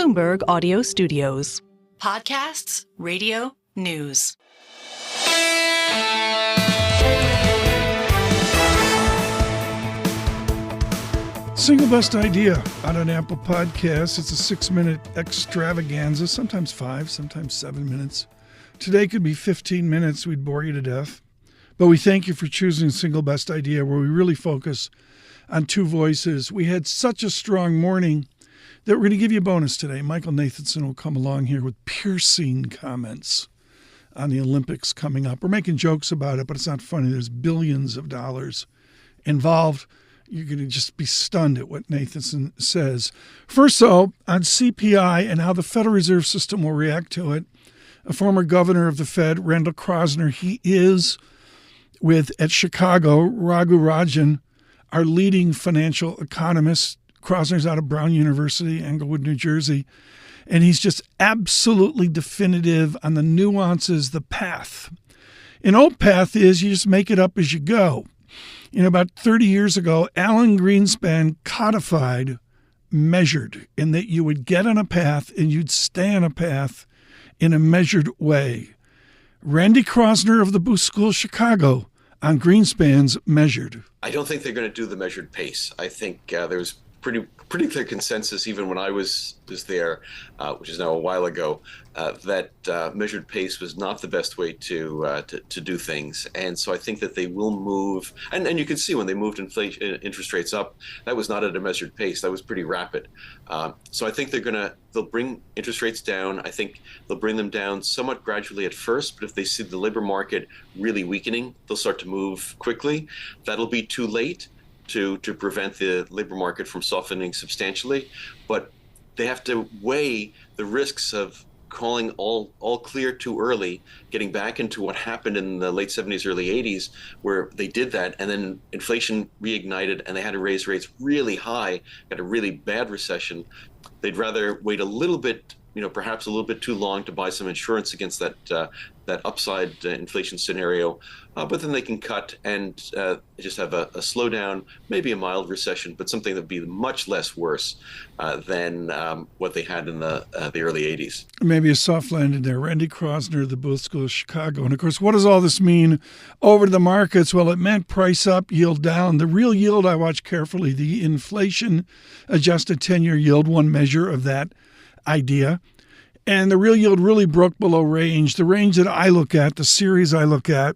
Bloomberg Audio Studios. Podcasts, radio, news. Single best idea out on Apple Podcasts. It's a 6-minute extravaganza, sometimes 5, sometimes 7 minutes. Today could be 15 minutes. We'd bore you to death. But we thank you for choosing Single Best Idea, where we really focus on two voices. We had such a strong morning that we're going to give you a bonus today. Michael Nathanson will come along here with piercing comments on the Olympics coming up. We're making jokes about it, but it's not funny. There's billions of dollars involved. You're going to just be stunned at what Nathanson says. First, though, on CPI and how the Federal Reserve System will react to it, a former governor of the Fed, Randy Kroszner, he is at Chicago, Raghu Rajan, our leading financial economist. Kroszner's out of Brown University, Englewood, New Jersey, and he's just absolutely definitive on the nuances, the path. An old path is you just make it up as you go. About 30 years ago, Alan Greenspan codified measured, in that you would get on a path and you'd stay on a path in a measured way. Randy Kroszner of the Booth School of Chicago on Greenspan's measured. I don't think they're going to do the measured pace. I think there was pretty clear consensus, even when I was there, which is now a while ago, that measured pace was not the best way to do things. And so I think that they will move, and you can see when they moved interest rates up, that was not at a measured pace. That was pretty rapid. So I think they'll bring interest rates down. I think they'll bring them down somewhat gradually at first, but if they see the labor market really weakening, they'll start to move quickly. That'll be too late to prevent the labor market from softening substantially, but they have to weigh the risks of calling all clear too early, getting back into what happened in the late 70s, early 80s, where they did that, and then inflation reignited, and they had to raise rates really high, got a really bad recession. They'd rather wait a little bit, perhaps a little bit too long to buy some insurance against that upside inflation scenario, but then they can cut and just have a slowdown, maybe a mild recession, but something that would be much less worse than what they had in the early 80s. Maybe a soft landing there. Randy Kroszner, the Booth School of Chicago. And of course, what does all this mean over to the markets? Well, it meant price up, yield down. The real yield I watch carefully, the inflation adjusted 10-year yield, one measure of that idea. And the real yield really broke below range. The range that I look at, the series I look at,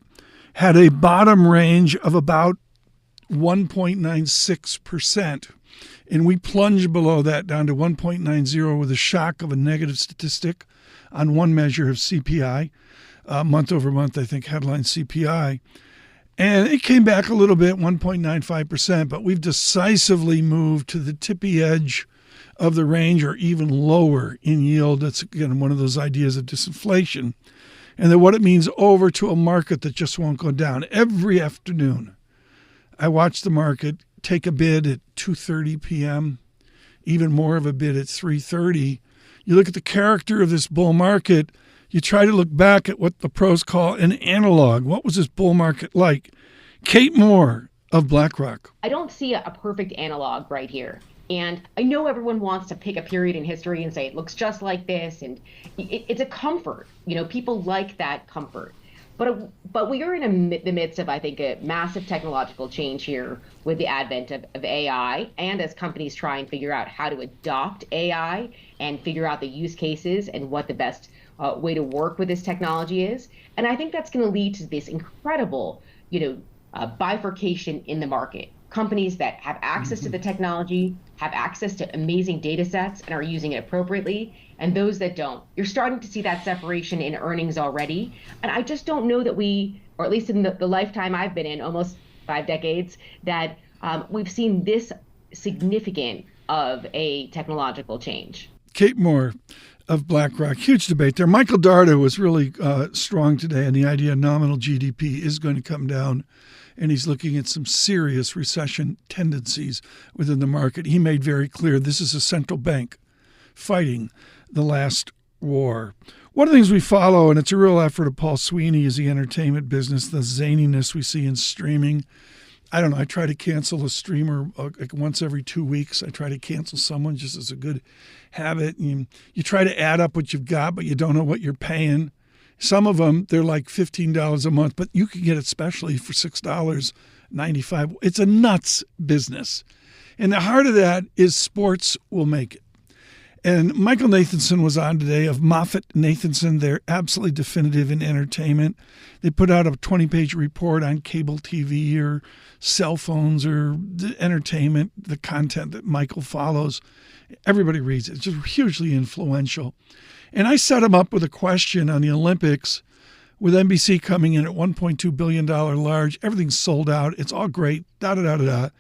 had a bottom range of about 1.96%. And we plunged below that down to 1.90 with a shock of a negative statistic on one measure of CPI, month over month, I think, headline CPI. And it came back a little bit, 1.95%, but we've decisively moved to the tippy edge of the range or even lower in yield. That's, again, one of those ideas of disinflation. And then what it means over to a market that just won't go down. Every afternoon, I watch the market take a bid at 2:30 p.m., even more of a bid at 3:30. You look at the character of this bull market, you try to look back at what the pros call an analog. What was this bull market like? Kate Moore of BlackRock. I don't see a perfect analog right here. And I know everyone wants to pick a period in history and say it looks just like this, and it's a comfort. People like that comfort. But we are in the midst of, I think, a massive technological change here with the advent of AI, and as companies try and figure out how to adopt AI and figure out the use cases and what the best way to work with this technology is. And I think that's going to lead to this incredible, bifurcation in the market. Companies that have access to the technology, have access to amazing data sets and are using it appropriately, and those that don't. You're starting to see that separation in earnings already. And I just don't know that we, or at least in the lifetime I've been in, almost 5 decades, that we've seen this significant of a technological change. Kate Moore of BlackRock, huge debate there. Michael Darda was really strong today on the idea nominal GDP is going to come down, and he's looking at some serious recession tendencies within the market. He made very clear this is a central bank fighting the last war. One of the things we follow, and it's a real effort of Paul Sweeney, is the entertainment business, the zaniness we see in streaming I don't know. I try to cancel a streamer like once every 2 weeks. I try to cancel someone just as a good habit. You try to add up what you've got, but you don't know what you're paying. Some of them, they're like $15 a month, but you can get it specially for $6.95. It's a nuts business. And the heart of that is sports will make it. And Michael Nathanson was on today of Moffett-Nathanson. They're absolutely definitive in entertainment. They put out a 20-page report on cable TV or cell phones or the entertainment, the content that Michael follows. Everybody reads it. It's just hugely influential. And I set him up with a question on the Olympics with NBC coming in at $1.2 billion large. Everything's sold out. It's all great, da-da-da-da-da.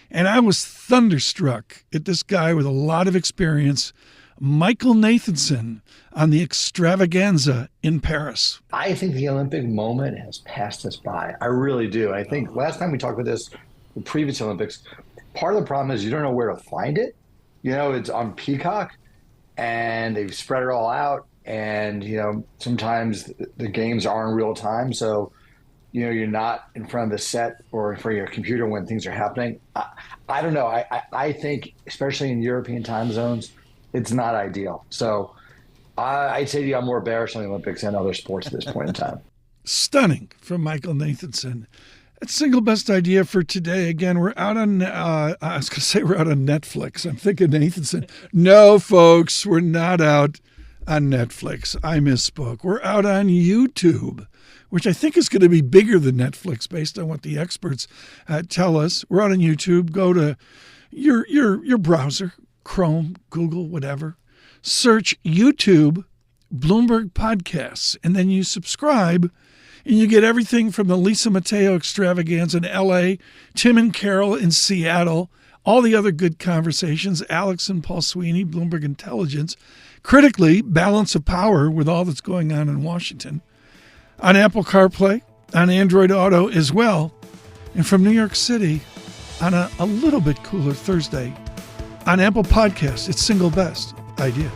And I was thunderstruck at this guy with a lot of experience, Michael Nathanson, on the extravaganza in Paris. I think the Olympic moment has passed us by. I really do. I think last time we talked about this, the previous Olympics, part of the problem is you don't know where to find it. It's on Peacock, and they've spread it all out. And, sometimes the games are in real time. So, you're not in front of the set or in front of your computer when things are happening. I don't know. I think, especially in European time zones, it's not ideal. So I'd say I'm more bearish on the Olympics and other sports at this point in time. Stunning from Michael Nathanson. That's single best idea for today. Again, we're out on, I was going to say we're out on Netflix. I'm thinking Nathanson. No, folks, we're not out on Netflix. I misspoke. We're out on YouTube, which I think is going to be bigger than Netflix based on what the experts tell us. We're out on YouTube. Go to your browser, Chrome, Google, whatever. Search YouTube, Bloomberg Podcasts, and then you subscribe, and you get everything from the Lisa Mateo extravaganza in L.A., Tim and Carol in Seattle, all the other good conversations, Alex and Paul Sweeney, Bloomberg Intelligence, critically, Balance of Power with all that's going on in Washington, on Apple CarPlay, on Android Auto as well, and from New York City on a little bit cooler Thursday on Apple Podcasts. It's single best idea.